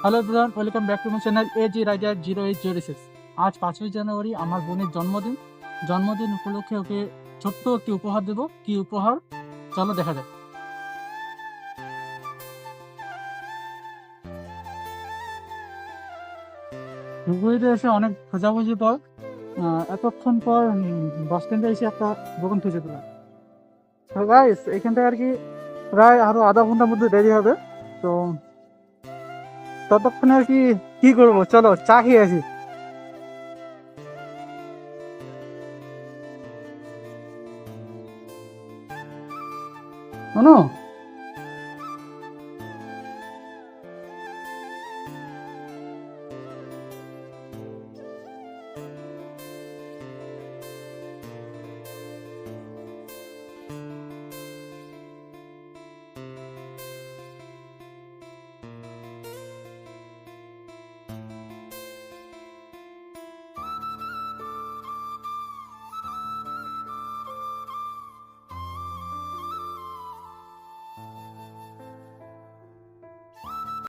Hello everyone, welcome back to my channel AG rider 0806। আজ 5ই জানুয়ারি আমার বোনের জন্মদিন। জন্মদিন উপলক্ষে ওকে ছোট্ট একটি উপহার দেব। কি উপহার, চলো দেখা যাক। ধুপগুড়িতে এসে অনেক খোঁজাখুঁজি পর এতক্ষণ পর বাস স্ট্যান্ডে এসে একটা দোকান খুঁজে পেলাম। তো গাইস, এখান থেকে আর কি প্রায় আরো আধা ঘন্টার মধ্যে দেরি হবে। তো ততক্ষণে আর কি কি করবো, চলো চা খেয়ে আসি। শোনো,